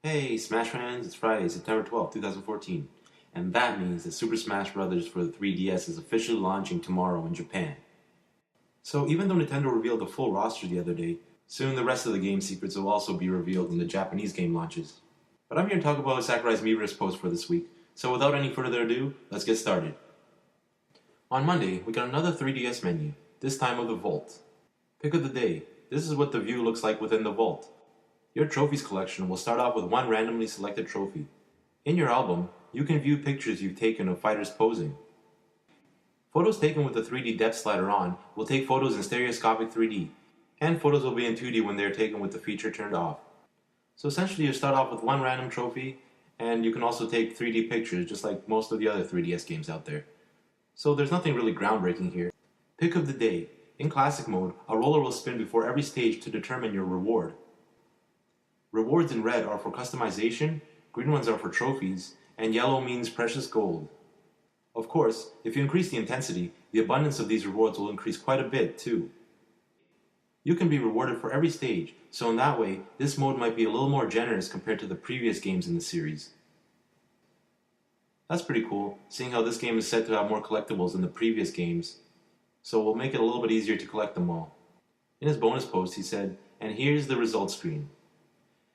Hey, Smash fans, it's Friday, September 12th, 2014, and that means that Super Smash Bros. For the 3DS is officially launching tomorrow in Japan. So even though Nintendo revealed the full roster the other day, soon the rest of the game secrets will also be revealed when the Japanese game launches. But I'm here to talk about Sakurai's Miiverse post for this week, so without any further ado, let's get started. On Monday, we got another 3DS menu, this time of the Vault. Pick of the day. This is what the view looks like within the Vault. Your trophies collection will start off with one randomly selected trophy. In your album, you can view pictures you've taken of fighters posing. Photos taken with the 3D depth slider on will take photos in stereoscopic 3D, and photos will be in 2D when they are taken with the feature turned off. So essentially you start off with one random trophy, and you can also take 3D pictures just like most of the other 3DS games out there. So there's nothing really groundbreaking here. Pick of the day. In classic mode, a roller will spin before every stage to determine your reward. Rewards in red are for customization, green ones are for trophies, and yellow means precious gold. Of course, if you increase the intensity, the abundance of these rewards will increase quite a bit too. You can be rewarded for every stage, so in that way, this mode might be a little more generous compared to the previous games in the series. That's pretty cool, seeing how this game is said to have more collectibles than the previous games, so we'll make it a little bit easier to collect them all. In his bonus post, he said, "And here's the results screen.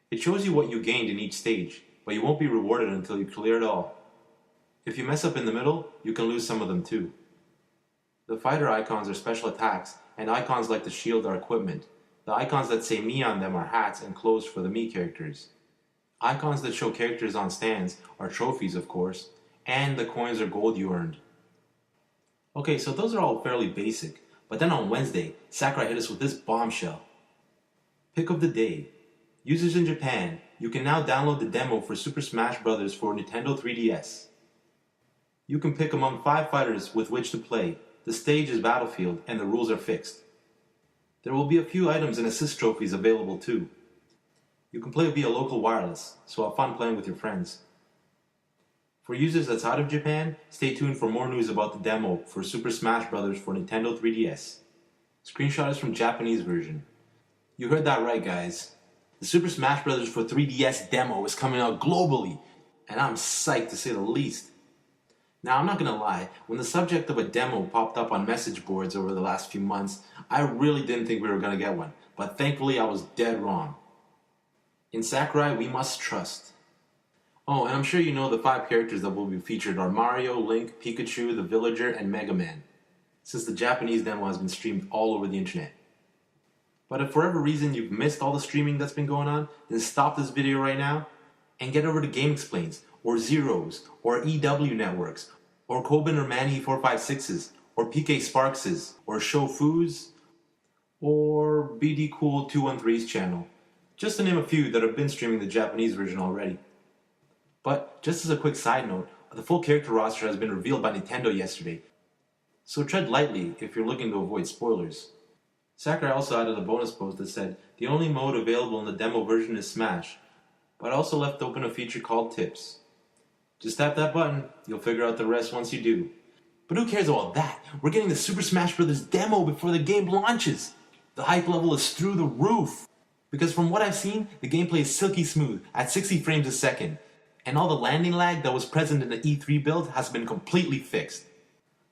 It shows you what you gained in each stage, but you won't be rewarded until you clear it all. If you mess up in the middle, you can lose some of them too. The fighter icons are special attacks, and icons like the shield are equipment. The icons that say Mii on them are hats and clothes for the Mii characters. Icons that show characters on stands are trophies, of course, and the coins are gold you earned." Okay, so those are all fairly basic, but then on Wednesday, Sakurai hit us with this bombshell. Pick of the day. Users in Japan, you can now download the demo for Super Smash Bros. For Nintendo 3DS. You can pick among 5 fighters with which to play. The stage is Battlefield, and the rules are fixed. There will be a few items and assist trophies available too. You can play via local wireless, so have fun playing with your friends. For users outside of Japan, stay tuned for more news about the demo for Super Smash Bros. For Nintendo 3DS. Screenshot is from Japanese version. You heard that right, guys. The Super Smash Bros. For 3DS demo is coming out globally, and I'm psyched to say the least. Now, I'm not gonna lie, when the subject of a demo popped up on message boards over the last few months, I really didn't think we were gonna get one, but thankfully I was dead wrong. In Sakurai, we must trust. Oh, and I'm sure you know the 5 characters that will be featured are Mario, Link, Pikachu, the Villager, and Mega Man, since the Japanese demo has been streamed all over the internet. But if for whatever reason you've missed all the streaming that's been going on, then stop this video right now and get over to Game Explains, or Zeros, or EW Networks, or Kobin or Manny 456's, or PK Sparks's, or Shofu's, or BD Cool 213's channel, just to name a few that have been streaming the Japanese version already. But just as a quick side note, the full character roster has been revealed by Nintendo yesterday, so tread lightly if you're looking to avoid spoilers. Sakurai also added a bonus post that said, the only mode available in the demo version is Smash, but also left open a feature called Tips. Just tap that button, you'll figure out the rest once you do. But who cares about that? We're getting the Super Smash Bros. Demo before the game launches! The hype level is through the roof! Because from what I've seen, the gameplay is silky smooth at 60 frames a second, and all the landing lag that was present in the E3 build has been completely fixed.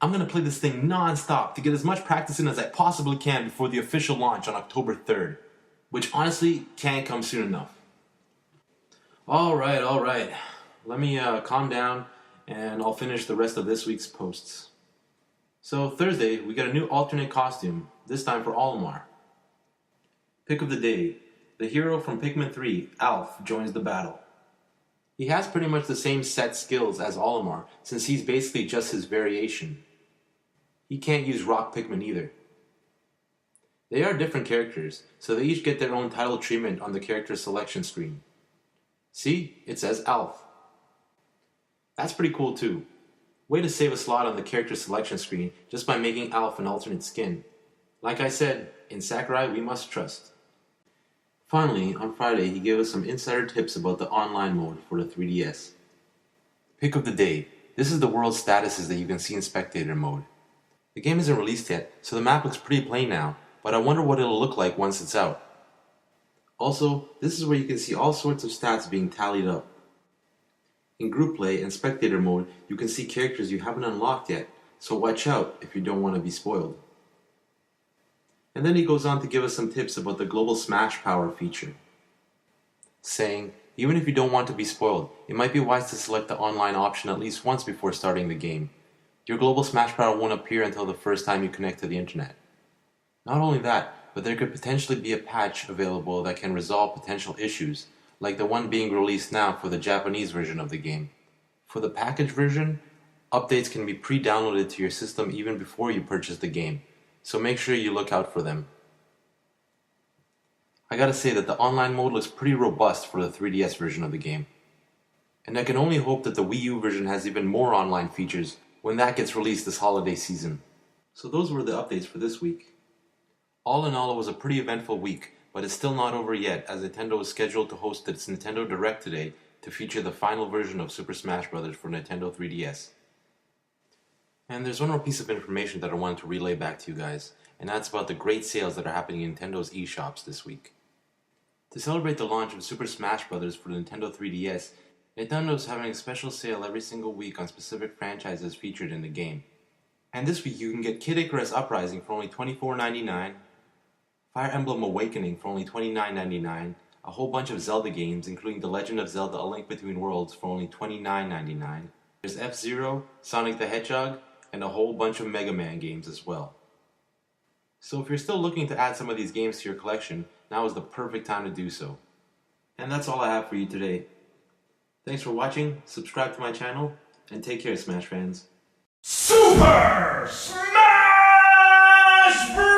I'm gonna play this thing non-stop to get as much practice in as I possibly can before the official launch on October 3rd, which honestly can't come soon enough. Alright. Let me calm down and I'll finish the rest of this week's posts. So Thursday, we got a new alternate costume, this time for Olimar. Pick of the day. The hero from Pikmin 3, Alf, joins the battle. He has pretty much the same set skills as Olimar, since he's basically just his variation. He can't use Rock Pikmin either. They are different characters, so they each get their own title treatment on the character selection screen. See, it says Alf. That's pretty cool too. Way to save a slot on the character selection screen just by making Alf an alternate skin. Like I said, in Sakurai we must trust. Finally, on Friday he gave us some insider tips about the online mode for the 3DS. Pick of the day. This is the world statuses that you can see in spectator mode. The game isn't released yet, so the map looks pretty plain now, but I wonder what it'll look like once it's out. Also, this is where you can see all sorts of stats being tallied up. In group play and spectator mode, you can see characters you haven't unlocked yet, so watch out if you don't want to be spoiled. And then he goes on to give us some tips about the global smash power feature, saying, even if you don't want to be spoiled, it might be wise to select the online option at least once before starting the game. Your global smash power won't appear until the first time you connect to the internet. Not only that, but there could potentially be a patch available that can resolve potential issues, like the one being released now for the Japanese version of the game. For the package version, updates can be pre-downloaded to your system even before you purchase the game, so make sure you look out for them. I gotta say that the online mode looks pretty robust for the 3DS version of the game. And I can only hope that the Wii U version has even more online features when that gets released this holiday season. So those were the updates for this week. All in all, it was a pretty eventful week, but it's still not over yet, as Nintendo is scheduled to host its Nintendo Direct today to feature the final version of Super Smash Bros. For Nintendo 3DS. And there's one more piece of information that I wanted to relay back to you guys, and that's about the great sales that are happening in Nintendo's eShops this week. To celebrate the launch of Super Smash Bros. For the Nintendo 3DS, Nintendo is having a special sale every single week on specific franchises featured in the game. And this week you can get Kid Icarus Uprising for only $24.99, Fire Emblem Awakening for only $29.99, a whole bunch of Zelda games including The Legend of Zelda: A Link Between Worlds for only $29.99. There's F-Zero, Sonic the Hedgehog, and a whole bunch of Mega Man games as well. So if you're still looking to add some of these games to your collection, now is the perfect time to do so. And that's all I have for you today. Thanks for watching, subscribe to my channel, and take care, Smash fans. Super Smash Bros.